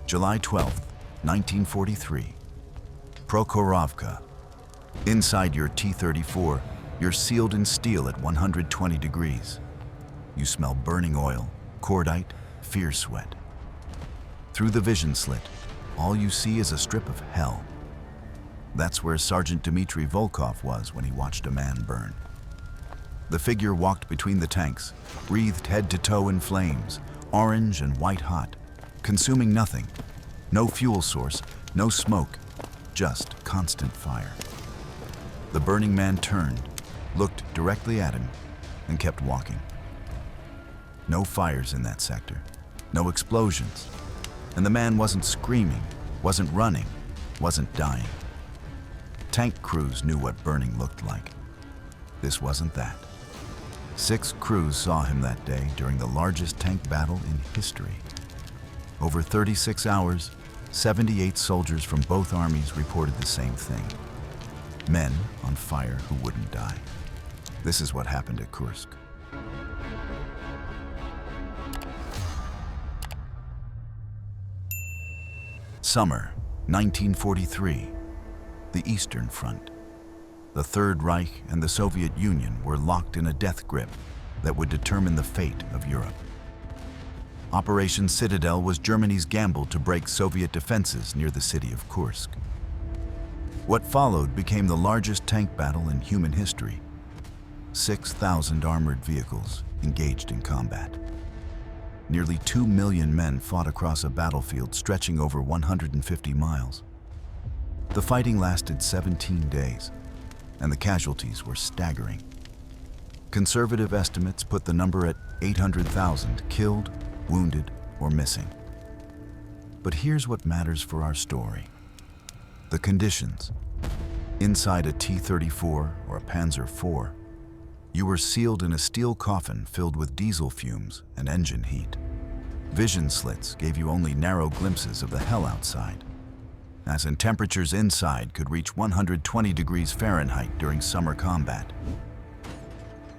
July 12, 1943. Prokhorovka. Inside your T-34, you're sealed in steel at 120 degrees. You smell burning oil, cordite, fear sweat. Through the vision slit, all you see is a strip of hell. That's where Sergeant Dmitry Volkov was when he watched a man burn. The figure walked between the tanks, breathed head to toe in flames, orange and white hot, consuming nothing. No fuel source, no smoke, just constant fire. The burning man turned, looked directly at him, and kept walking. No fires in that sector, no explosions, and the man wasn't screaming, wasn't running, wasn't dying. Tank crews knew what burning looked like. This wasn't that. 6 crews saw him that day during the largest tank battle in history. Over 36 hours, 78 soldiers from both armies reported the same thing. Men on fire who wouldn't die. This is what happened at Kursk. Summer, 1943. The Eastern Front. The Third Reich and the Soviet Union were locked in a death grip that would determine the fate of Europe. Operation Citadel was Germany's gamble to break Soviet defenses near the city of Kursk. What followed became the largest tank battle in human history. 6,000 armored vehicles engaged in combat. Nearly 2 million men fought across a battlefield stretching over 150 miles. The fighting lasted 17 days, and the casualties were staggering. Conservative estimates put the number at 800,000 killed, wounded, or missing. But here's what matters for our story. The conditions. Inside a T-34 or a Panzer IV, you were sealed in a steel coffin filled with diesel fumes and engine heat. Vision slits gave you only narrow glimpses of the hell outside, as in temperatures inside could reach 120 degrees Fahrenheit during summer combat.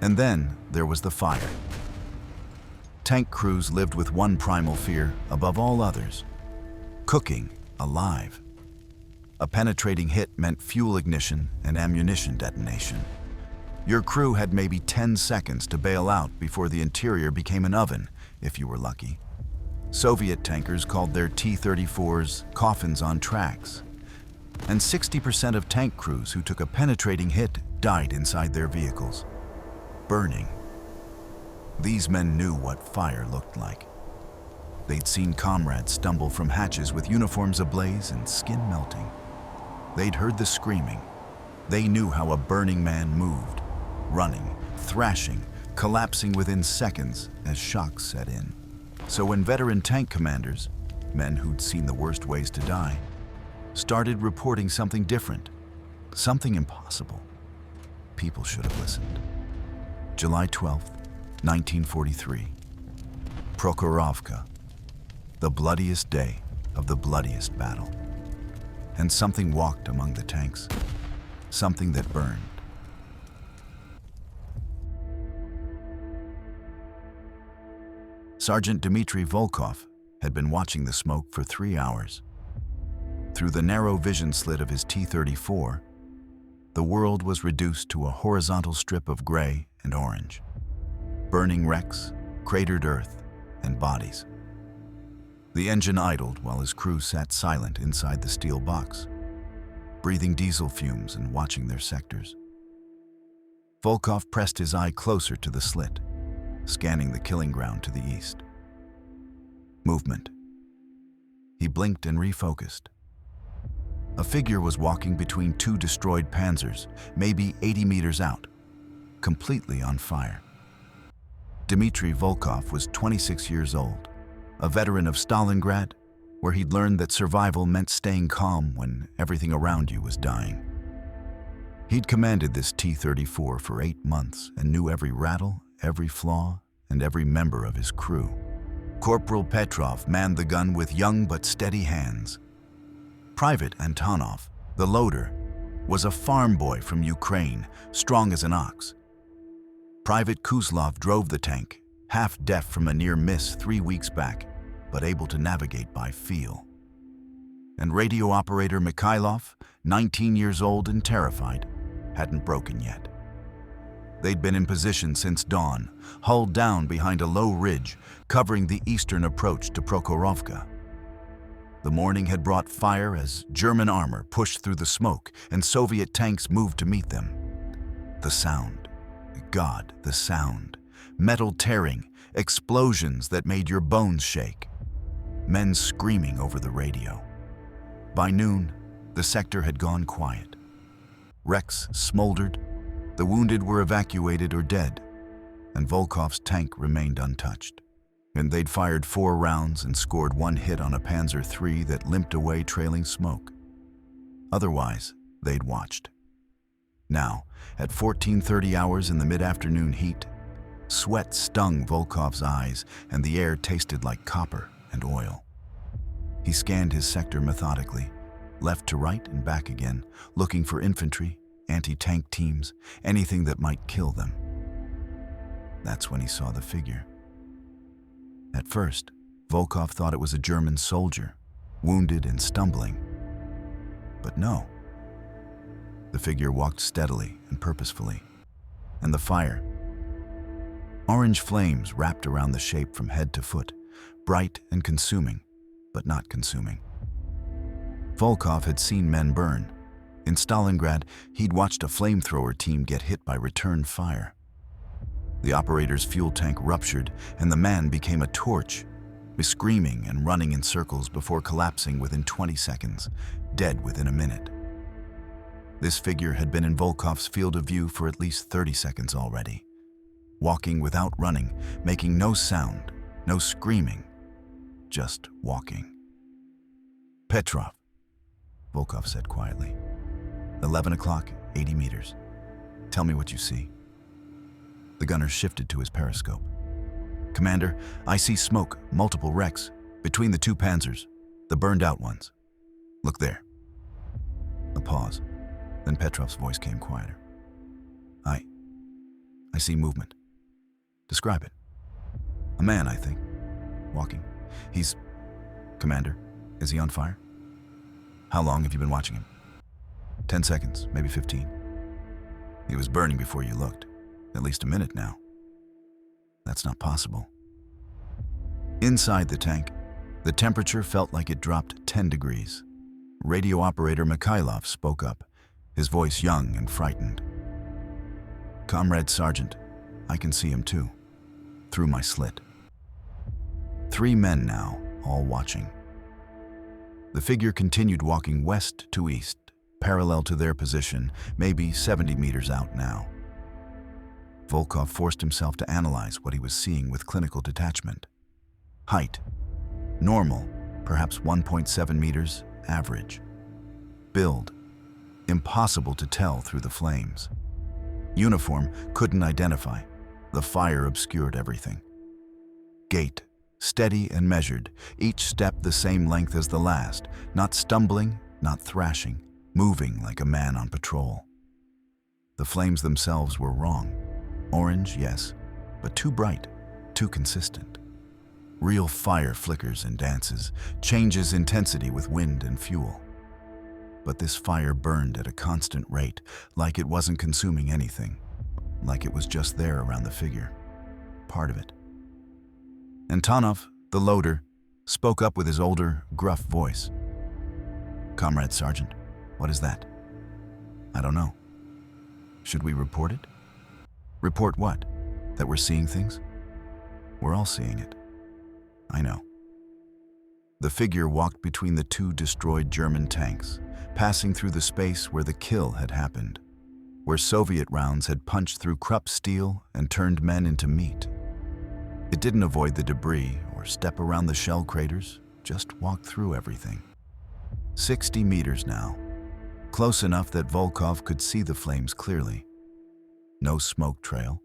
And then there was the fire. Tank crews lived with one primal fear above all others: cooking alive. A penetrating hit meant fuel ignition and ammunition detonation. Your crew had maybe 10 seconds to bail out before the interior became an oven, if you were lucky. Soviet tankers called their T-34s coffins on tracks. And 60% of tank crews who took a penetrating hit died inside their vehicles. Burning. These men knew what fire looked like. They'd seen comrades stumble from hatches with uniforms ablaze and skin melting. They'd heard the screaming. They knew how a burning man moved, running, thrashing, collapsing within seconds as shock set in. So when veteran tank commanders, men who'd seen the worst ways to die, started reporting something different, something impossible, people should have listened. July 12th, 1943. Prokhorovka. The bloodiest day of the bloodiest battle. And something walked among the tanks, something that burned. Sergeant Dmitry Volkov had been watching the smoke for 3 hours. Through the narrow vision slit of his T-34, the world was reduced to a horizontal strip of gray and orange. Burning wrecks, cratered earth, and bodies. The engine idled while his crew sat silent inside the steel box, breathing diesel fumes and watching their sectors. Volkov pressed his eye closer to the slit, scanning the killing ground to the east. Movement. He blinked and refocused. A figure was walking between 2 destroyed Panzers, maybe 80 meters out, completely on fire. Dmitry Volkov was 26 years old, a veteran of Stalingrad, where he'd learned that survival meant staying calm when everything around you was dying. He'd commanded this T-34 for 8 months and knew every rattle, every flaw, and every member of his crew. Corporal Petrov manned the gun with young but steady hands. Private Antonov, the loader, was a farm boy from Ukraine, strong as an ox. Private Kuzlov drove the tank, half deaf from a near miss 3 weeks back, but able to navigate by feel. and radio operator Mikhailov, 19 years old and terrified, hadn't broken yet. They'd been in position since dawn, hulled down behind a low ridge covering the eastern approach to Prokhorovka. The morning had brought fire as German armor pushed through the smoke and Soviet tanks moved to meet them. The sound, God, the sound, metal tearing, explosions that made your bones shake, men screaming over the radio. By noon, the sector had gone quiet. Wrecks smoldered, the wounded were evacuated or dead, and Volkov's tank remained untouched. And they'd fired 4 rounds and scored 1 hit on a Panzer III that limped away trailing smoke. Otherwise, they'd watched. Now, at 14:30 hours in the mid-afternoon heat, sweat stung Volkov's eyes and the air tasted like copper and oil. He scanned his sector methodically, left to right and back again, looking for infantry, anti-tank teams, anything that might kill them. That's when he saw the figure. At first, Volkov thought it was a German soldier, wounded and stumbling. But no. The figure walked steadily and purposefully, and the fire. Orange flames wrapped around the shape from head to foot, bright and consuming, but not consuming. Volkov had seen men burn. In Stalingrad, he'd watched a flamethrower team get hit by return fire. The operator's fuel tank ruptured, and the man became a torch, screaming and running in circles before collapsing within 20 seconds, dead within a minute. This figure had been in Volkov's field of view for at least 30 seconds already, walking without running, making no sound, no screaming, just walking. "Petrov," Volkov said quietly. 11 o'clock, 80 meters. "Tell me what you see." The gunner shifted to his periscope. "Commander, I see smoke, multiple wrecks, between the 2 Panzers, the burned out ones. Look there." A pause. Then Petrov's voice came quieter. I see movement." "Describe it." "A man, I think. Walking. He's... Commander, is he on fire?" "How long have you been watching him?" 10 seconds, maybe 15. "He was burning before you looked. At least a minute now." "That's not possible." Inside the tank, the temperature felt like it dropped 10 degrees. Radio operator Mikhailov spoke up, his voice young and frightened. "Comrade Sergeant, I can see him too, through my slit." 3 men now, all watching. The figure continued walking west to east, parallel to their position, maybe 70 meters out now. Volkov forced himself to analyze what he was seeing with clinical detachment. Height, normal, perhaps 1.7 meters, average. Build, impossible to tell through the flames. Uniform, couldn't identify. The fire obscured everything. Gait, steady and measured, each step the same length as the last, not stumbling, not thrashing, moving like a man on patrol. The flames themselves were wrong. Orange, yes, but too bright, too consistent. Real fire flickers and dances, changes intensity with wind and fuel. But this fire burned at a constant rate, like it wasn't consuming anything, like it was just there around the figure, part of it. Antonov, the loader, spoke up with his older, gruff voice. "Comrade Sergeant, what is that?" "I don't know." "Should we report it?" "Report what? That we're seeing things?" "We're all seeing it." "I know." The figure walked between the 2 destroyed German tanks, passing through the space where the kill had happened, where Soviet rounds had punched through Krupp steel and turned men into meat. It didn't avoid the debris or step around the shell craters, just walked through everything. 60 meters now, close enough that Volkov could see the flames clearly. No smoke trail.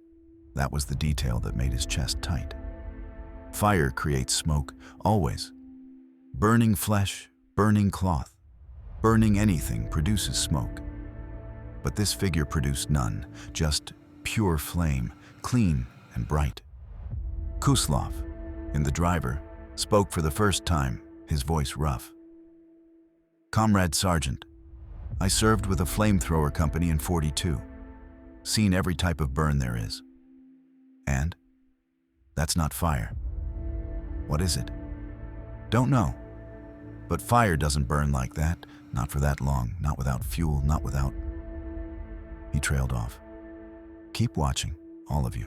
That was the detail that made his chest tight. Fire creates smoke, always. Burning flesh, burning cloth, burning anything produces smoke. But this figure produced none, just pure flame, clean and bright. Kuslov, in the driver, spoke for the first time, his voice rough. Comrade Sergeant, I served with a flamethrower company in '42. Seen every type of burn there is. And? That's not fire. What is it? Don't know. But fire doesn't burn like that, not for that long, not without fuel, not without... He trailed off. Keep watching, all of you.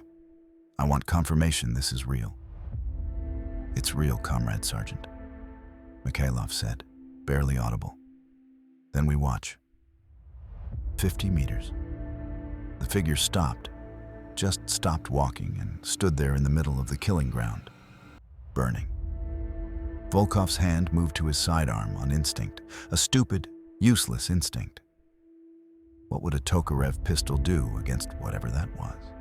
I want confirmation this is real. It's real, Comrade Sergeant, Mikhailov said, barely audible. Then we watch. 50 meters. The figure stopped, just stopped walking and stood there in the middle of the killing ground, burning. Volkov's hand moved to his sidearm on instinct, a stupid, useless instinct. What would a Tokarev pistol do against whatever that was?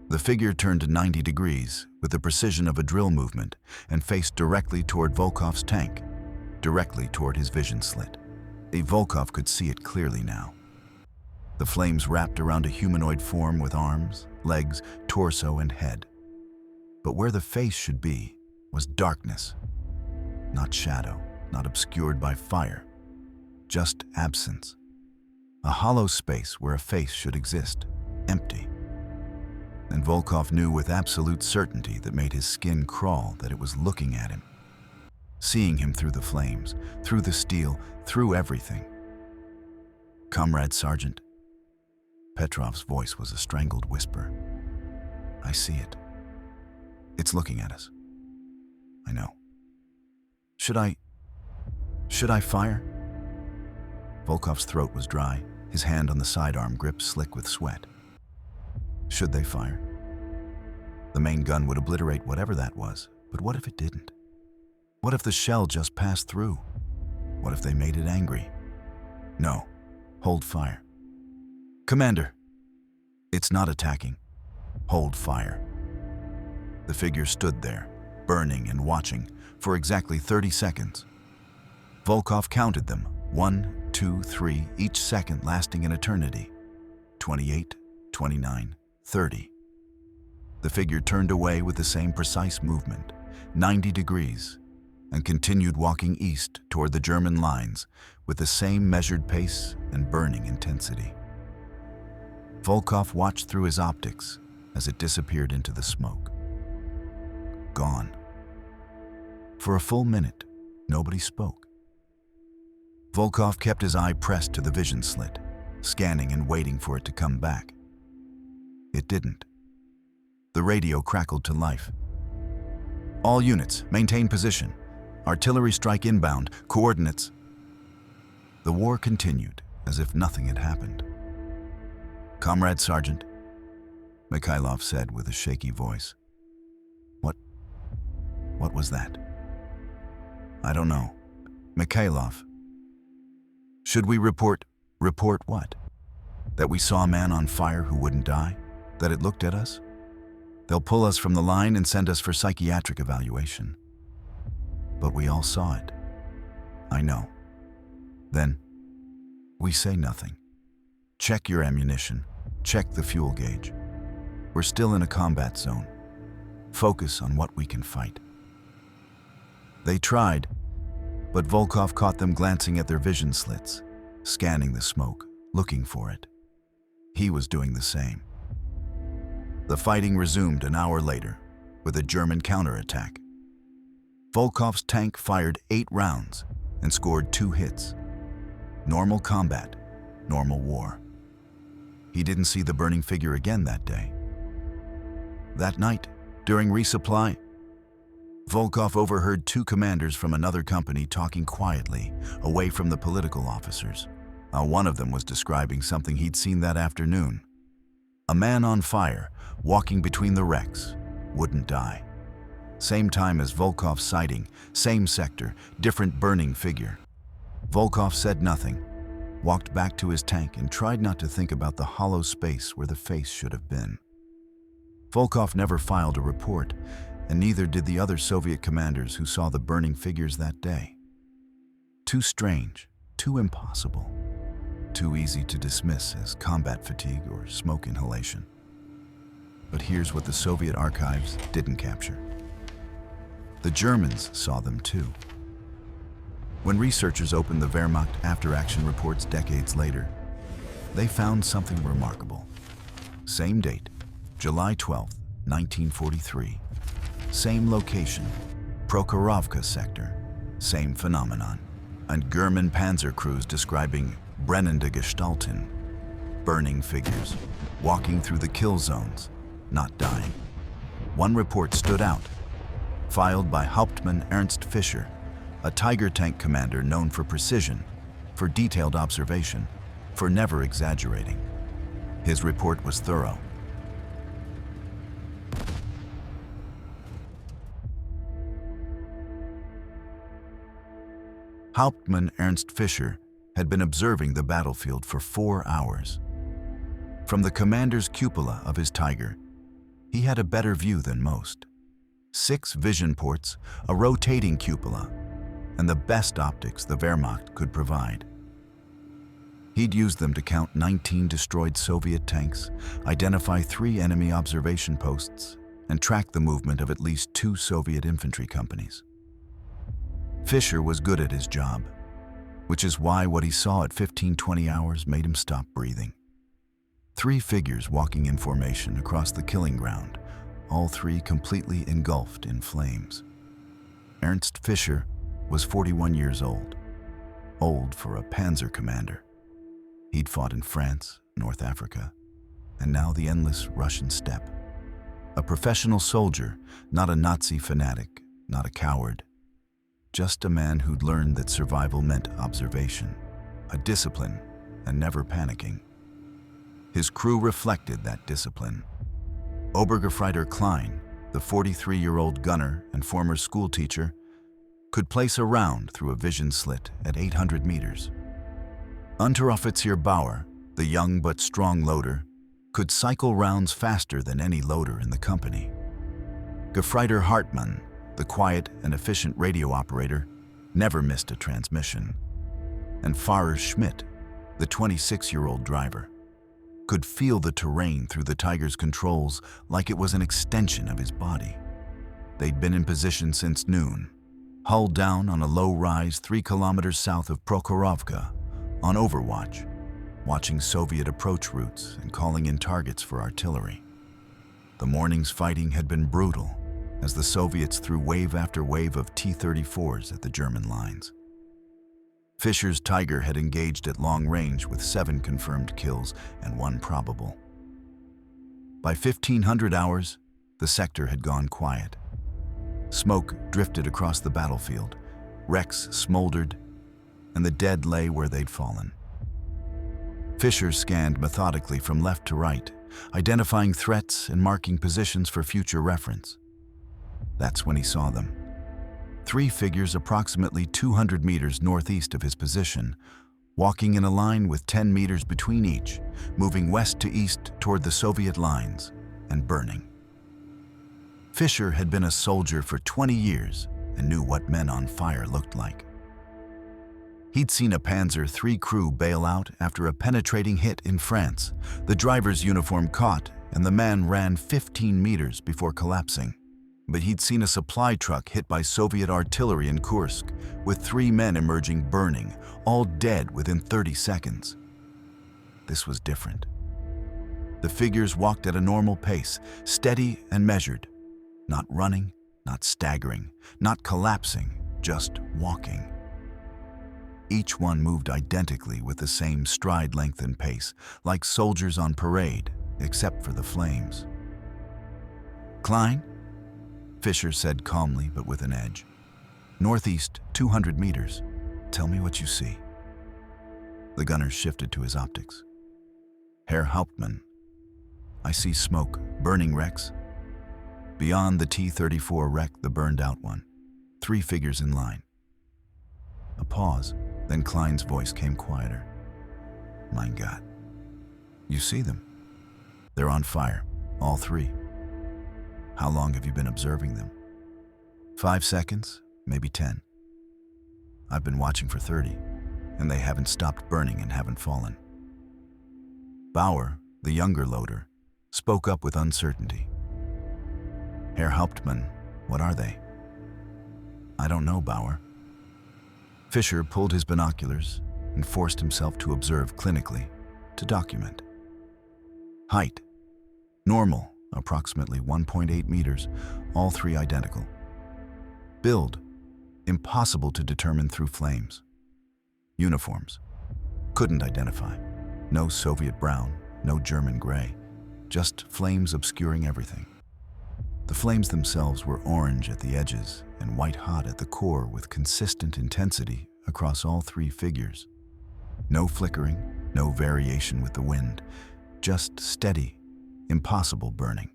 The figure turned to 90 degrees with the precision of a drill movement and faced directly toward Volkov's tank, directly toward his vision slit. Volkov could see it clearly now. The flames wrapped around a humanoid form with arms, legs, torso, and head. But where the face should be was darkness. Not shadow, not obscured by fire. Just absence. A hollow space where a face should exist, empty. And Volkov knew with absolute certainty that made his skin crawl that it was looking at him. Seeing him through the flames, through the steel, through everything. Comrade Sergeant. Petrov's voice was a strangled whisper. I see it. It's looking at us. I know. Should I fire? Volkov's throat was dry, his hand on the sidearm grip slick with sweat. Should they fire? The main gun would obliterate whatever that was, but what if it didn't? What if the shell just passed through? What if they made it angry? No. Hold fire. Commander, it's not attacking. Hold fire. The figure stood there, burning and watching, for exactly 30 seconds. Volkov counted them, 1, 2, 3, each second lasting an eternity. 28, 29, 30. The figure turned away with the same precise movement, 90 degrees, and continued walking east toward the German lines with the same measured pace and burning intensity. Volkov watched through his optics as it disappeared into the smoke. Gone. For a full minute, nobody spoke. Volkov kept his eye pressed to the vision slit, scanning and waiting for it to come back. It didn't. The radio crackled to life. All units, maintain position. Artillery strike inbound, coordinates. The war continued as if nothing had happened. Comrade Sergeant, Mikhailov said with a shaky voice. What was that? I don't know. Mikhailov. Should we report what? That we saw a man on fire who wouldn't die? That it looked at us? They'll pull us from the line and send us for psychiatric evaluation. But we all saw it. I know. Then, we say nothing. Check your ammunition. Check the fuel gauge. We're still in a combat zone. Focus on what we can fight. They tried, but Volkov caught them glancing at their vision slits, scanning the smoke, looking for it. He was doing the same. The fighting resumed an hour later with a German counterattack. Volkov's tank fired 8 rounds and scored 2 hits. Normal combat, normal war. He didn't see the burning figure again that day. That night, during resupply, Volkov overheard 2 commanders from another company talking quietly, away from the political officers. One of them was describing something he'd seen that afternoon. A man on fire, walking between the wrecks, wouldn't die. Same time as Volkov's sighting, same sector, different burning figure. Volkov said nothing, walked back to his tank and tried not to think about the hollow space where the face should have been. Volkov never filed a report, and neither did the other Soviet commanders who saw the burning figures that day. Too strange, too impossible, too easy to dismiss as combat fatigue or smoke inhalation. But here's what the Soviet archives didn't capture. The Germans saw them too. When researchers opened the Wehrmacht after-action reports decades later, they found something remarkable. Same date, July 12, 1943. Same location, Prokhorovka sector. Same phenomenon. And German panzer crews describing brennende Gestalten, burning figures, walking through the kill zones, not dying. One report stood out, filed by Hauptmann Ernst Fischer, a Tiger tank commander known for precision, for detailed observation, for never exaggerating. His report was thorough. Hauptmann Ernst Fischer had been observing the battlefield for 4 hours. From the commander's cupola of his Tiger, he had a better view than most. 6 vision ports, a rotating cupola, and the best optics the Wehrmacht could provide. He'd used them to count 19 destroyed Soviet tanks, identify 3 enemy observation posts, and track the movement of at least 2 Soviet infantry companies. Fischer was good at his job, which is why what he saw at 15-20 hours made him stop breathing. 3 figures walking in formation across the killing ground, all 3 completely engulfed in flames. Ernst Fischer was 41 years old for a panzer commander. He'd fought in France, North Africa, and now the endless Russian steppe. A professional soldier, not a Nazi fanatic, not a coward. Just a man who'd learned that survival meant observation, a discipline, and never panicking. His crew reflected that discipline. Obergefreiter Klein, the 43-year-old gunner and former schoolteacher, could place a round through a vision slit at 800 meters. Unteroffizier Bauer, the young but strong loader, could cycle rounds faster than any loader in the company. Gefreiter Hartmann, the quiet and efficient radio operator, never missed a transmission. And Fahrer Schmidt, the 26-year-old driver, could feel the terrain through the Tiger's controls like it was an extension of his body. They'd been in position since noon, hull down on a low rise 3 kilometers south of Prokhorovka, on overwatch, watching Soviet approach routes and calling in targets for artillery. The morning's fighting had been brutal, as the Soviets threw wave after wave of T-34s at the German lines. Fischer's Tiger had engaged at long range with 7 confirmed kills and 1 probable. By 1500 hours, the sector had gone quiet. Smoke drifted across the battlefield, wrecks smoldered, and the dead lay where they'd fallen. Fischer scanned methodically from left to right, identifying threats and marking positions for future reference. That's when he saw them. 3 figures approximately 200 meters northeast of his position, walking in a line with 10 meters between each, moving west to east toward the Soviet lines, and burning. Fischer had been a soldier for 20 years and knew what men on fire looked like. He'd seen a Panzer III crew bail out after a penetrating hit in France. The driver's uniform caught, and the man ran 15 meters before collapsing. But he'd seen a supply truck hit by Soviet artillery in Kursk, with 3 men emerging burning, all dead within 30 seconds. This was different. The figures walked at a normal pace, steady and measured. Not running, not staggering, not collapsing, just walking. Each one moved identically with the same stride length and pace, like soldiers on parade, except for the flames. "Klein?" Fischer said calmly but with an edge. "Northeast, 200 meters. Tell me what you see." The gunner shifted to his optics. "Herr Hauptmann, I see smoke, burning wrecks. Beyond the T-34 wreck, the burned out one. 3 figures in line." A pause, then Klein's voice came quieter. "Mein Gott. You see them? They're on fire, all 3. How long have you been observing them?" 5 seconds, maybe 10. "I've been watching for 30, and they haven't stopped burning and haven't fallen." Bauer, the younger loader, spoke up with uncertainty. "Herr Hauptmann, what are they?" "I don't know, Bauer." Fisher pulled his binoculars and forced himself to observe clinically, to document. Height: normal, approximately 1.8 meters, all three identical. Build: impossible to determine through flames. Uniforms: couldn't identify. No Soviet brown, no German gray, just flames obscuring everything. The flames themselves were orange at the edges and white-hot at the core with consistent intensity across all three figures. No flickering, no variation with the wind, just steady, impossible burning.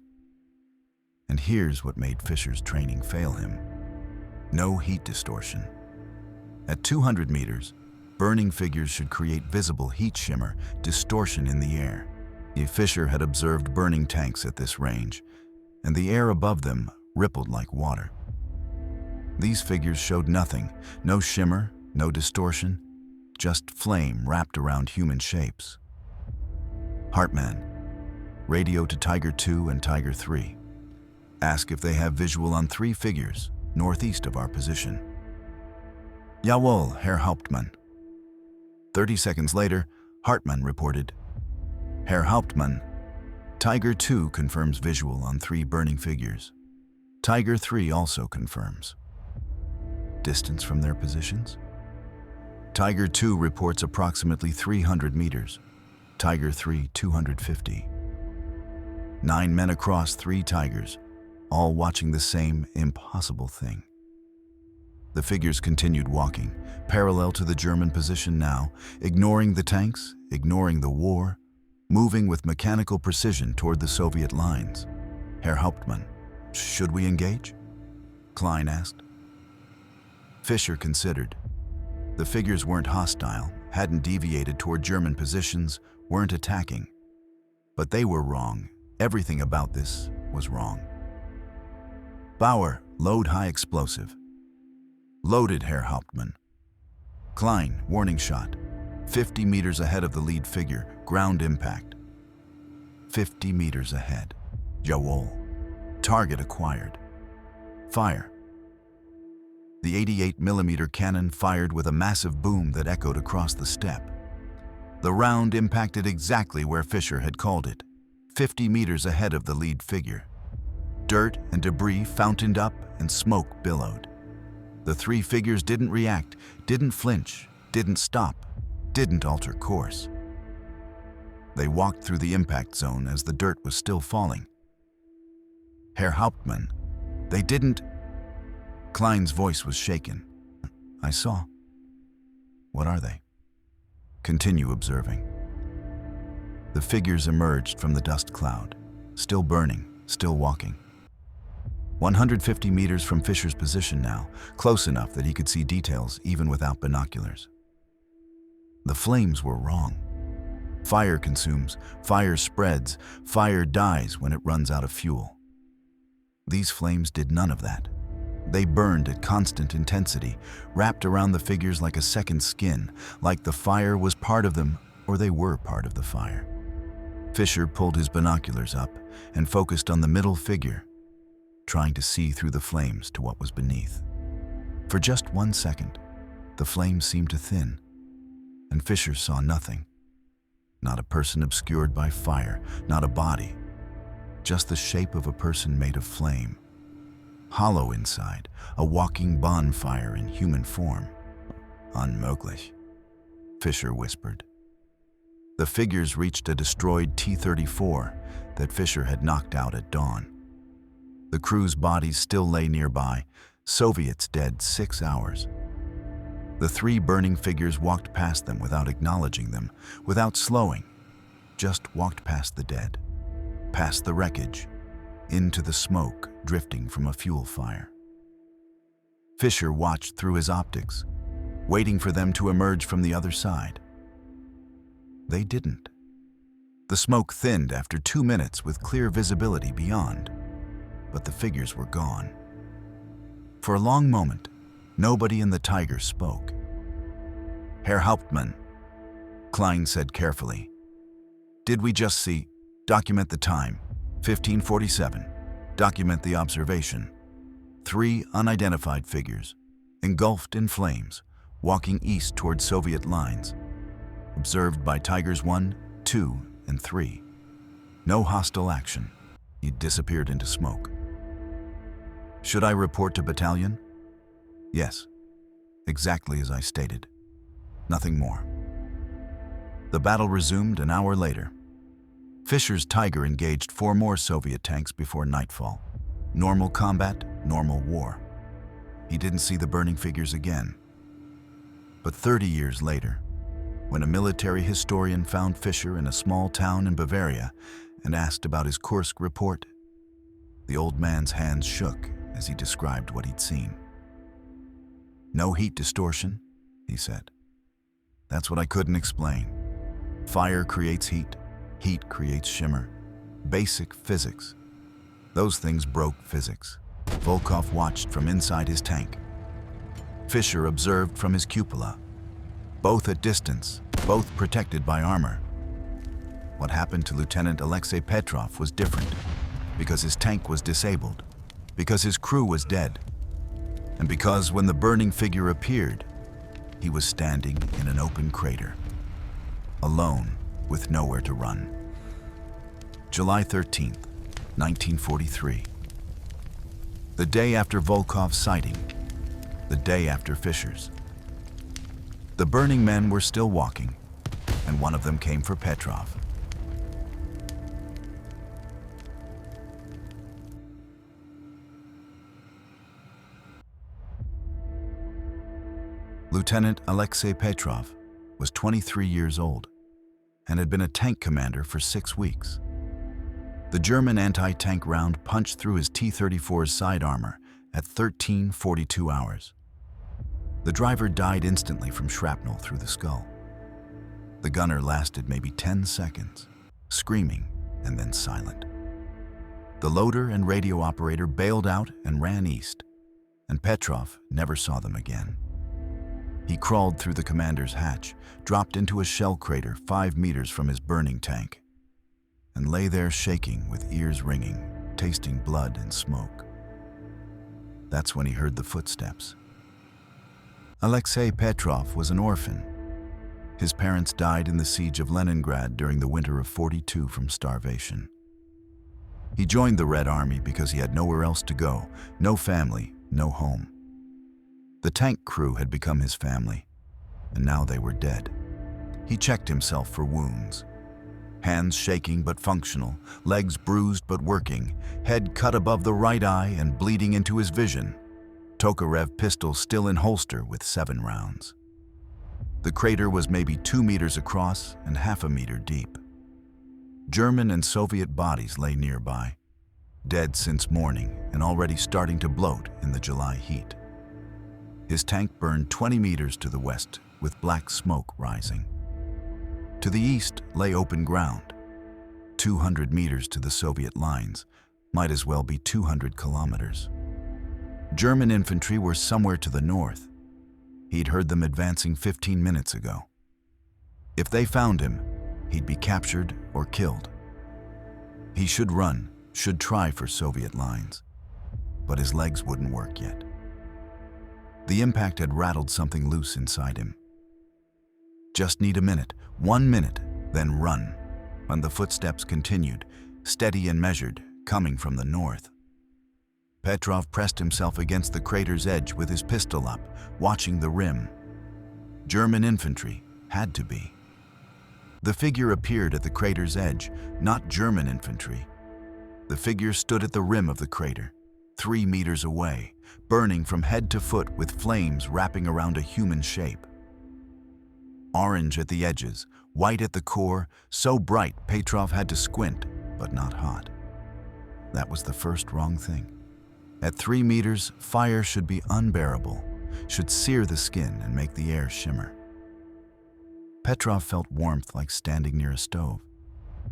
And here's what made Fisher's training fail him: no heat distortion. At 200 meters, burning figures should create visible heat shimmer, distortion in the air. Fisher had observed burning tanks at this range, and the air above them rippled like water. These figures showed nothing, no shimmer, no distortion, just flame wrapped around human shapes. Hartman, radio to Tiger 2 and Tiger 3. Ask if they have visual on three figures, northeast of our position. Jawohl, Herr Hauptmann. 30 seconds later, Hartman reported, Herr Hauptmann, Tiger 2 confirms visual on three burning figures. Tiger 3 also confirms. Distance from their positions? Tiger 2 reports approximately 300 meters. Tiger 3, 250. 9 men across 3 tigers, all watching the same impossible thing. The figures continued walking, parallel to the German position now, ignoring the tanks, ignoring the war, moving with mechanical precision toward the Soviet lines. Herr Hauptmann, should we engage? Klein asked. Fisher considered. The figures weren't hostile, hadn't deviated toward German positions, weren't attacking. But they were wrong. Everything about this was wrong. Bauer, load high explosive. Loaded, Herr Hauptmann. Klein, warning shot. 50 meters ahead of the lead figure, ground impact. 50 meters ahead. Jawohl. Target acquired. Fire. The 88mm cannon fired with a massive boom that echoed across the steppe. The round impacted exactly where Fisher had called it, 50 meters ahead of the lead figure. Dirt and debris fountained up and smoke billowed. The three figures didn't react, didn't flinch, didn't stop, didn't alter course. They walked through the impact zone as the dirt was still falling. Herr Hauptmann, they didn't... Klein's voice was shaken. I saw. What are they? Continue observing. The figures emerged from the dust cloud, still burning, still walking. 150 meters from Fisher's position now, close enough that he could see details even without binoculars. The flames were wrong. Fire consumes, fire spreads, fire dies when it runs out of fuel. These flames did none of that. They burned at constant intensity, wrapped around the figures like a second skin, like the fire was part of them or they were part of the fire. Fisher pulled his binoculars up and focused on the middle figure, trying to see through the flames to what was beneath. For just 1 second, the flames seemed to thin, and Fisher saw nothing. Not a person obscured by fire, not a body, just the shape of a person made of flame. Hollow inside, a walking bonfire in human form. Unmöglich, Fisher whispered. The figures reached a destroyed T-34 that Fisher had knocked out at dawn. The crew's bodies still lay nearby, Soviets dead 6 hours. The three burning figures walked past them without acknowledging them, without slowing, just walked past the dead, past the wreckage, into the smoke drifting from a fuel fire. Fisher watched through his optics, waiting for them to emerge from the other side. They didn't. The smoke thinned after 2 minutes with clear visibility beyond, but the figures were gone. For a long moment, nobody in the Tiger spoke. Herr Hauptmann, Klein said carefully. Did we just see? Document the time, 1547. Document the observation. 3 unidentified figures, engulfed in flames, walking east toward Soviet lines, observed by Tigers 1, 2, and 3. No hostile action. He'd disappeared into smoke. Should I report to battalion? Yes, exactly as I stated. Nothing more. The battle resumed an hour later. Fisher's Tiger engaged 4 more Soviet tanks before nightfall. Normal combat, normal war. He didn't see the burning figures again. But 30 years later, when a military historian found Fisher in a small town in Bavaria and asked about his Kursk report, the old man's hands shook as he described what he'd seen. No heat distortion, he said. That's what I couldn't explain. Fire creates heat, heat creates shimmer. Basic physics. Those things broke physics. Volkov watched from inside his tank. Fisher observed from his cupola. Both at distance, both protected by armor. What happened to Lieutenant Alexei Petrov was different, because his tank was disabled, because his crew was dead, and because when the burning figure appeared, he was standing in an open crater, alone with nowhere to run. July 13th, 1943. The day after Volkov's sighting, the day after Fisher's. The burning men were still walking, and one of them came for Petrov. Lieutenant Alexei Petrov was 23 years old and had been a tank commander for 6 weeks. The German anti-tank round punched through his T-34's side armor at 13:42 hours. The driver died instantly from shrapnel through the skull. The gunner lasted maybe 10 seconds, screaming and then silent. The loader and radio operator bailed out and ran east, and Petrov never saw them again. He crawled through the commander's hatch, dropped into a shell crater 5 meters from his burning tank, and lay there shaking with ears ringing, tasting blood and smoke. That's when he heard the footsteps. Alexei Petrov was an orphan. His parents died in the siege of Leningrad during the winter of '42 from starvation. He joined the Red Army because he had nowhere else to go, no family, no home. The tank crew had become his family, and now they were dead. He checked himself for wounds. Hands shaking but functional, legs bruised but working, head cut above the right eye and bleeding into his vision. Tokarev pistol still in holster with 7 rounds. The crater was maybe 2 meters across and half a meter deep. German and Soviet bodies lay nearby, dead since morning and already starting to bloat in the July heat. His tank burned 20 meters to the west with black smoke rising. To the east lay open ground. 200 meters to the Soviet lines, might as well be 200 kilometers. German infantry were somewhere to the north. He'd heard them advancing 15 minutes ago. If they found him, he'd be captured or killed. He should run, should try for Soviet lines, but his legs wouldn't work yet. The impact had rattled something loose inside him. Just need a minute, 1 minute, then run. And the footsteps continued, steady and measured, coming from the north. Petrov pressed himself against the crater's edge with his pistol up, watching the rim. German infantry, had to be. The figure appeared at the crater's edge, not German infantry. The figure stood at the rim of the crater, 3 meters away, burning from head to foot with flames wrapping around a human shape. Orange at the edges, white at the core, so bright Petrov had to squint, but not hot. That was the first wrong thing. At 3 meters, fire should be unbearable, should sear the skin and make the air shimmer. Petrov felt warmth like standing near a stove.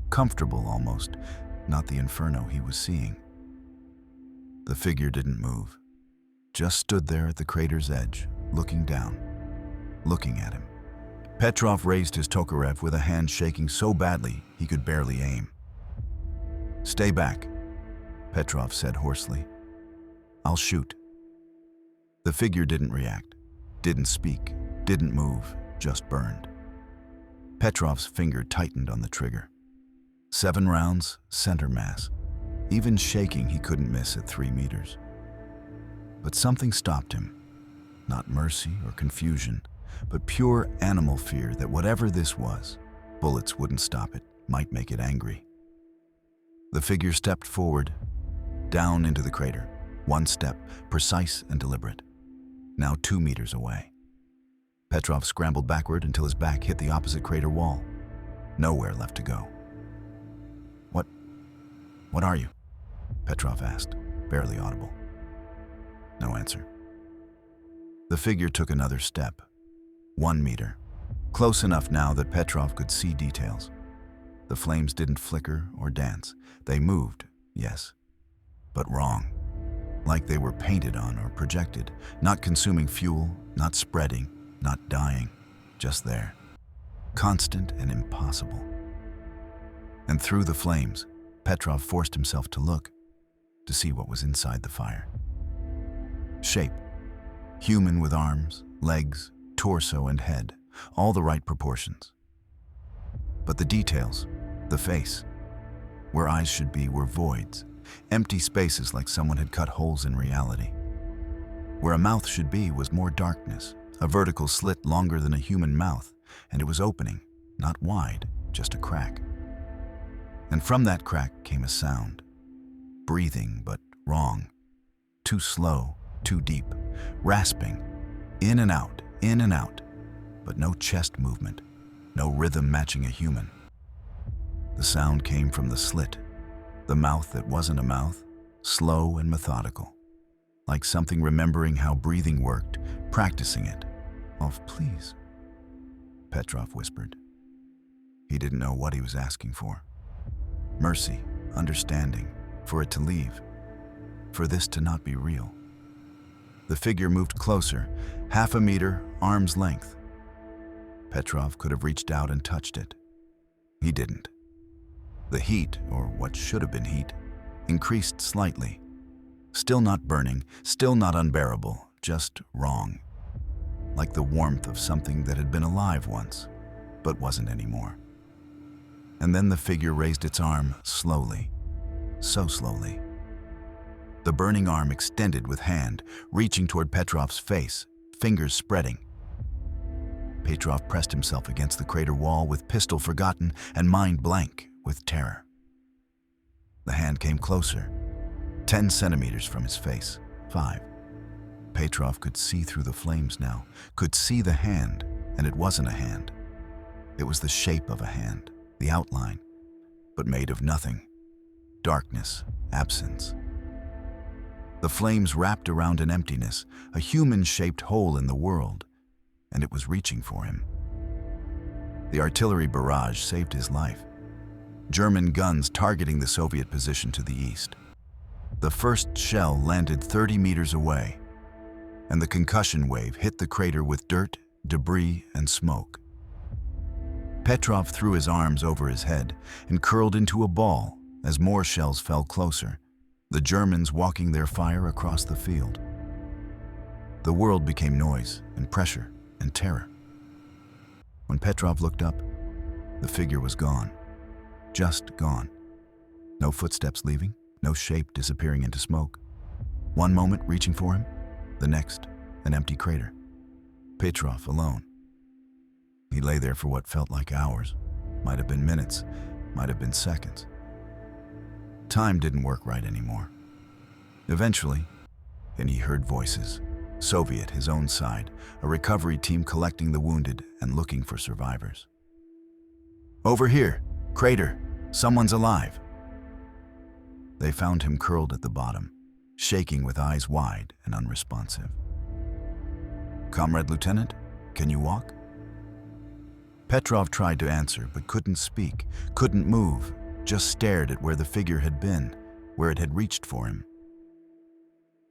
Comfortable almost, not the inferno he was seeing. The figure didn't move, just stood there at the crater's edge, looking down, looking at him. Petrov raised his Tokarev with a hand shaking so badly he could barely aim. "Stay back," Petrov said hoarsely. "I'll shoot." The figure didn't react, didn't speak, Didn't move, just burned. Petrov's finger tightened on the trigger. 7 rounds, center mass. Even shaking, he couldn't miss at 3 meters. But something stopped him. Not mercy or confusion, but pure animal fear that whatever this was, bullets wouldn't stop it, might make it angry. The figure stepped forward, down into the crater. 1 step, precise and deliberate. Now 2 meters away. Petrov scrambled backward until his back hit the opposite crater wall. Nowhere left to go. What are you?" Petrov asked, barely audible. No answer. The figure took another step. 1 meter. Close enough now that Petrov could see details. The flames didn't flicker or dance. They moved, yes, but wrong. Like they were painted on or projected, not consuming fuel, not spreading, not dying, just there. Constant and impossible. And through the flames, Petrov forced himself to look, to see what was inside the fire. Shape. Human with arms, legs, torso, and head, all the right proportions. But the details, the face, where eyes should be, were voids, empty spaces like someone had cut holes in reality. Where a mouth should be was more darkness, a vertical slit longer than a human mouth, and it was opening, not wide, just a crack. And from that crack came a sound. Breathing, but wrong. Too slow, too deep, rasping, in and out, but no chest movement, no rhythm matching a human. The sound came from the slit, the mouth that wasn't a mouth, slow and methodical, like something remembering how breathing worked, practicing it. "Off, please," Petrov whispered. He didn't know what he was asking for. Mercy, understanding, for it to leave, for this to not be real. The figure moved closer, 1/2 meter, arm's length. Petrov could have reached out and touched it. He didn't. The heat, or what should have been heat, increased slightly. Still not burning, still not unbearable, just wrong. Like the warmth of something that had been alive once, but wasn't anymore. And then the figure raised its arm slowly, so slowly. The burning arm extended with hand, reaching toward Petrov's face, fingers spreading. Petrov pressed himself against the crater wall with pistol forgotten and mind blank with terror. The hand came closer, 10 centimeters from his face, 5. Petrov could see through the flames now, could see the hand, and it wasn't a hand. It was the shape of a hand, the outline, but made of nothing. Darkness, absence. The flames wrapped around an emptiness, a human-shaped hole in the world, and it was reaching for him. The artillery barrage saved his life. German guns targeting the Soviet position to the east. The first shell landed 30 meters away, and the concussion wave hit the crater with dirt, debris, and smoke. Petrov threw his arms over his head and curled into a ball as more shells fell closer, the Germans walking their fire across the field. The world became noise and pressure and terror. When Petrov looked up, the figure was gone, just gone. No footsteps leaving, no shape disappearing into smoke. One moment reaching for him, the next, an empty crater. Petrov alone. He lay there for what felt like hours, might have been minutes, might have been seconds. Time didn't work right anymore. Eventually, then he heard voices. Soviet, his own side, a recovery team collecting the wounded and looking for survivors. "Over here, crater, someone's alive." They found him curled at the bottom, shaking with eyes wide and unresponsive. "Comrade Lieutenant, can you walk?" Petrov tried to answer, but couldn't speak, couldn't move, just stared at where the figure had been, where it had reached for him.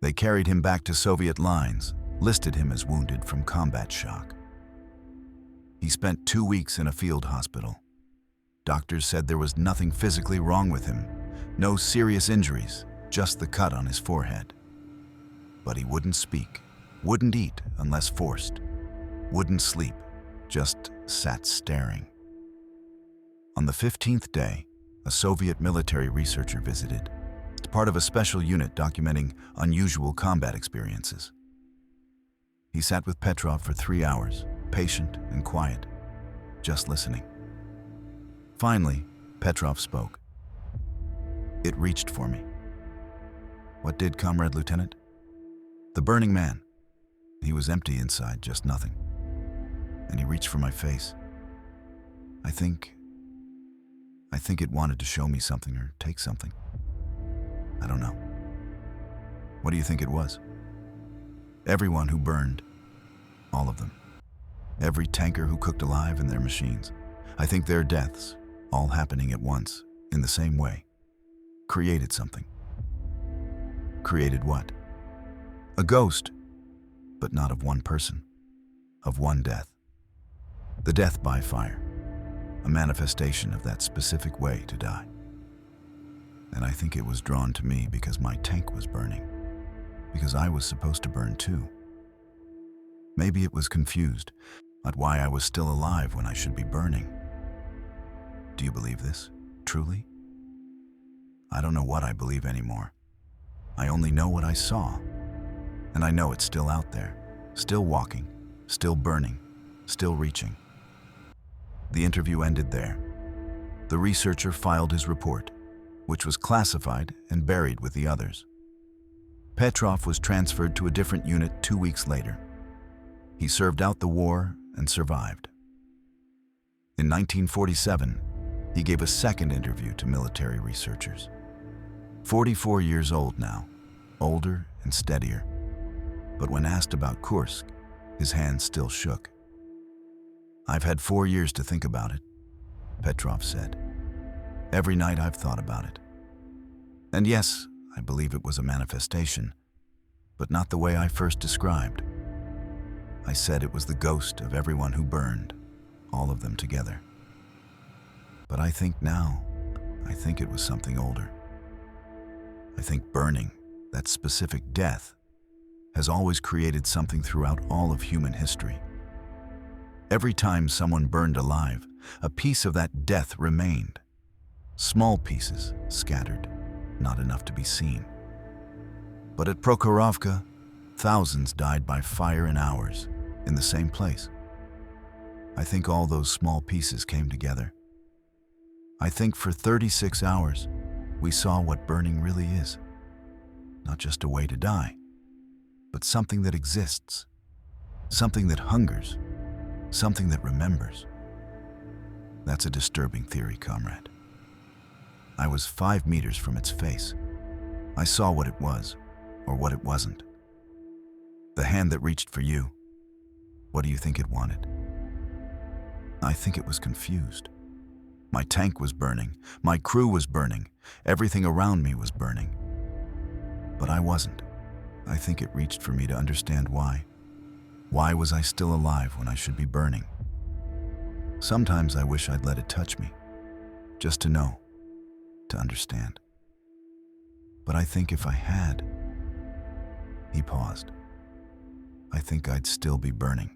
They carried him back to Soviet lines, listed him as wounded from combat shock. He spent 2 weeks in a field hospital. Doctors said there was nothing physically wrong with him, no serious injuries, just the cut on his forehead. But he wouldn't speak, wouldn't eat unless forced. wouldn't sleep, just sat staring. On the 15th day, a Soviet military researcher visited, as part of a special unit documenting unusual combat experiences. He sat with Petrov for 3 hours, patient and quiet, just listening. Finally, Petrov spoke. It reached for me. What did, Comrade Lieutenant? The burning man. He was empty inside, just nothing. And he reached for my face. I think it wanted to show me something or take something. I don't know. What do you think it was? Everyone who burned. All of them. Every tanker who cooked alive in their machines. I think their deaths, all happening at once, in the same way, created something. Created what? A ghost, but not of one person, of one death. The death by fire, a manifestation of that specific way to die. And I think it was drawn to me because my tank was burning, because I was supposed to burn too. Maybe it was confused at why I was still alive when I should be burning. Do you believe this, truly? I don't know what I believe anymore. I only know what I saw, and I know it's still out there, still walking, still burning, still reaching. The interview ended there. The researcher filed his report, which was classified and buried with the others. Petrov was transferred to a different unit 2 weeks later. He served out the war and survived. In 1947, he gave a second interview to military researchers. 44 years old now, older and steadier. But when asked about Kursk, his hand still shook. I've had 4 years to think about it, Petrov said. Every night I've thought about it. And yes, I believe it was a manifestation, but not the way I first described. I said it was the ghost of everyone who burned, all of them together. But I think it was something older. I think burning, that specific death, has always created something throughout all of human history. Every time someone burned alive, a piece of that death remained. Small pieces scattered, not enough to be seen. But at Prokhorovka, thousands died by fire in hours, in the same place. I think all those small pieces came together. I think for 36 hours, we saw what burning really is. Not just a way to die, but something that exists, something that hungers, something that remembers. That's a disturbing theory, comrade. I was 5 meters from its face. I saw what it was, or what it wasn't. The hand that reached for you, what do you think it wanted? I think it was confused. My tank was burning, my crew was burning, everything around me was burning. But I wasn't. I think it reached for me to understand why. Why was I still alive when I should be burning? Sometimes I wish I'd let it touch me, just to know, to understand. But I think if I had... He paused. I think I'd still be burning.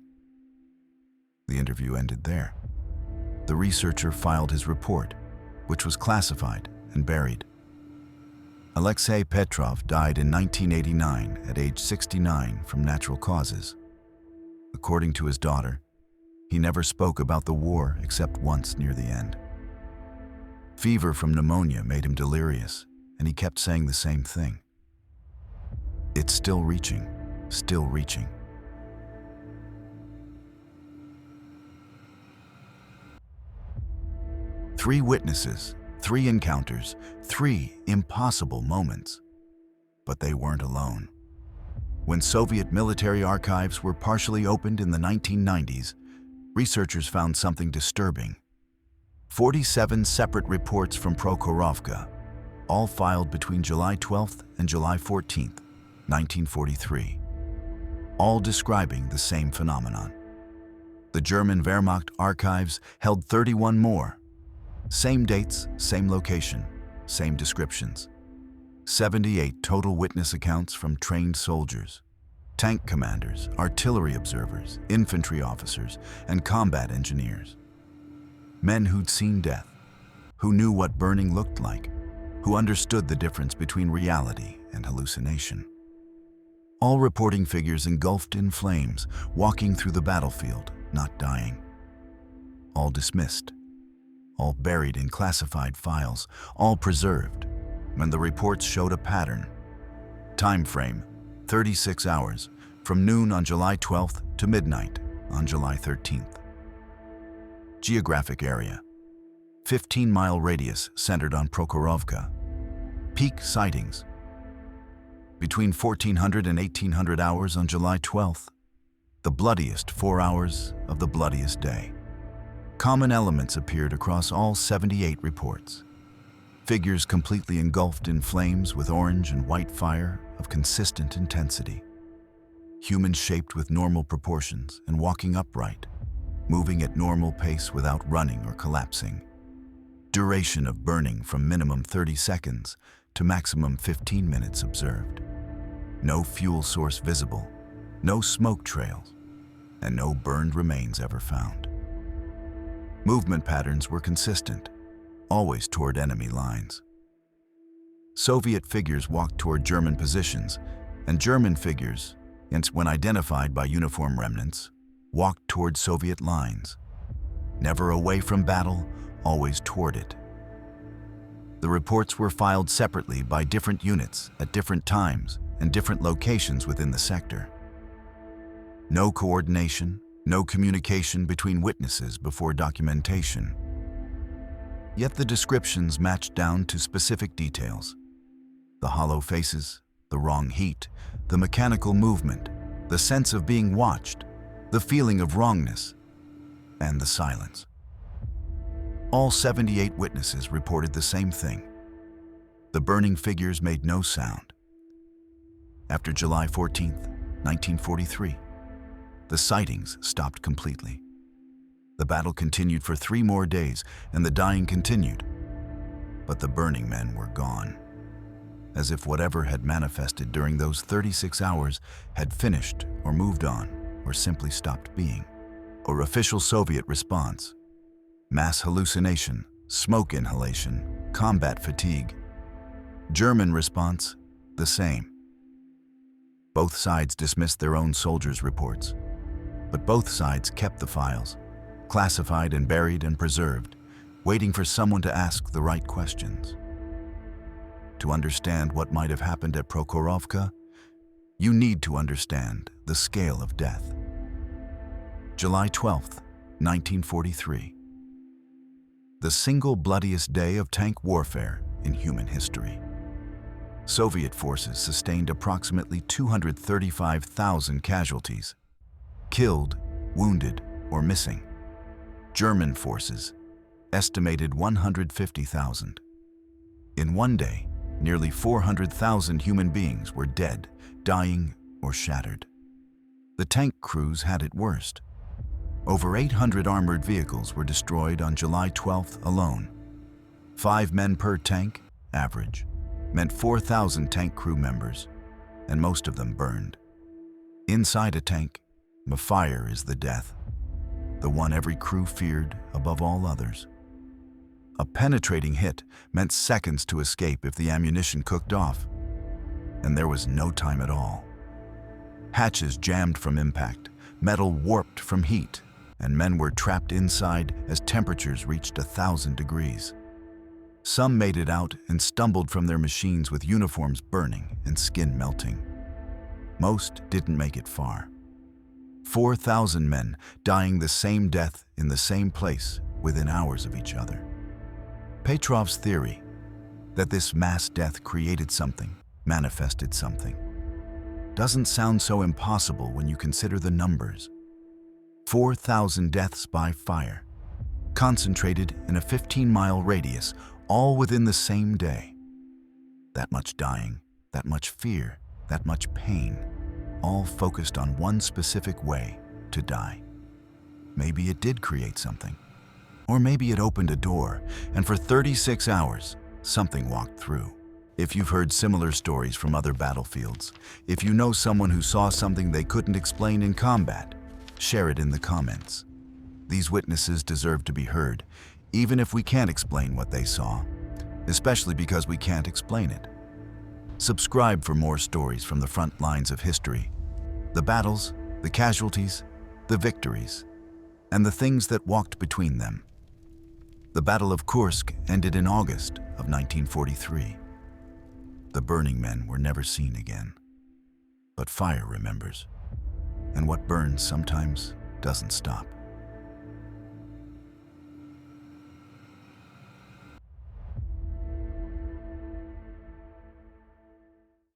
The interview ended there. The researcher filed his report, which was classified and buried. Alexei Petrov died in 1989 at age 69 from natural causes. According to his daughter, he never spoke about the war except once near the end. Fever from pneumonia made him delirious, and he kept saying the same thing. It's still reaching, still reaching. Three witnesses, 3 encounters, 3 impossible moments. But they weren't alone. When Soviet military archives were partially opened in the 1990s, researchers found something disturbing. 47 separate reports from Prokhorovka, all filed between July 12th and July 14th, 1943, all describing the same phenomenon. The German Wehrmacht archives held 31 more. Same dates, same location, same descriptions. 78 total witness accounts from trained soldiers. tank commanders, artillery observers, infantry officers, and combat engineers. Men who'd seen death, who knew what burning looked like, who understood the difference between reality and hallucination. All reporting figures engulfed in flames, walking through the battlefield, not dying. All dismissed, all buried in classified files, all preserved, when the reports showed a pattern. Time frame, 36 hours, from noon on July 12th to midnight on July 13th. Geographic area, 15-mile radius centered on Prokhorovka. Peak sightings, between 1400 and 1800 hours on July 12th, the bloodiest 4 hours of the bloodiest day. Common elements appeared across all 78 reports. Figures completely engulfed in flames with orange and white fire of consistent intensity. Humans shaped with normal proportions and walking upright, moving at normal pace without running or collapsing. Duration of burning from minimum 30 seconds to maximum 15 minutes observed. No fuel source visible, no smoke trails, and no burned remains ever found. Movement patterns were consistent, always toward enemy lines. Soviet figures walked toward German positions, and German figures, when identified by uniform remnants, walked toward Soviet lines. Never away from battle, always toward it. The reports were filed separately by different units at different times and different locations within the sector. No coordination, no communication between witnesses before documentation. Yet the descriptions matched down to specific details. The hollow faces, the wrong heat, the mechanical movement, the sense of being watched, the feeling of wrongness, and the silence. All 78 witnesses reported the same thing. The burning figures made no sound. After July 14th, 1943, the sightings stopped completely. The battle continued for 3 more days, and the dying continued. But the burning men were gone, as if whatever had manifested during those 36 hours had finished or moved on or simply stopped being. Or official Soviet response: mass hallucination, smoke inhalation, combat fatigue. German response: the same. Both sides dismissed their own soldiers' reports, but both sides kept the files, classified and buried and preserved, waiting for someone to ask the right questions. To understand what might have happened at Prokhorovka, you need to understand the scale of death. July 12th, 1943. The single bloodiest day of tank warfare in human history. Soviet forces sustained approximately 235,000 casualties, killed, wounded, or missing. German forces estimated 150,000. In one day, nearly 400,000 human beings were dead, dying, or shattered. The tank crews had it worst. Over 800 armored vehicles were destroyed on July 12th alone. 5 men per tank, average, meant 4,000 tank crew members, and most of them burned. Inside a tank, a fire is the death, the one every crew feared above all others. A penetrating hit meant seconds to escape if the ammunition cooked off, and there was no time at all. Hatches jammed from impact, metal warped from heat, and men were trapped inside as temperatures reached 1,000 degrees. Some made it out and stumbled from their machines with uniforms burning and skin melting. Most didn't make it far. 4,000 men dying the same death in the same place within hours of each other. Petrov's theory that this mass death created something, manifested something, doesn't sound so impossible when you consider the numbers. 4,000 deaths by fire, concentrated in a 15-mile radius, all within the same day. That much dying, that much fear, that much pain, all focused on one specific way to die. Maybe it did create something. Or maybe it opened a door, and for 36 hours, something walked through. If you've heard similar stories from other battlefields, if you know someone who saw something they couldn't explain in combat, share it in the comments. These witnesses deserve to be heard, even if we can't explain what they saw, especially because we can't explain it. Subscribe for more stories from the front lines of history, the battles, the casualties, the victories, and the things that walked between them. The Battle of Kursk ended in August of 1943. The burning men were never seen again. But fire remembers, and what burns sometimes doesn't stop.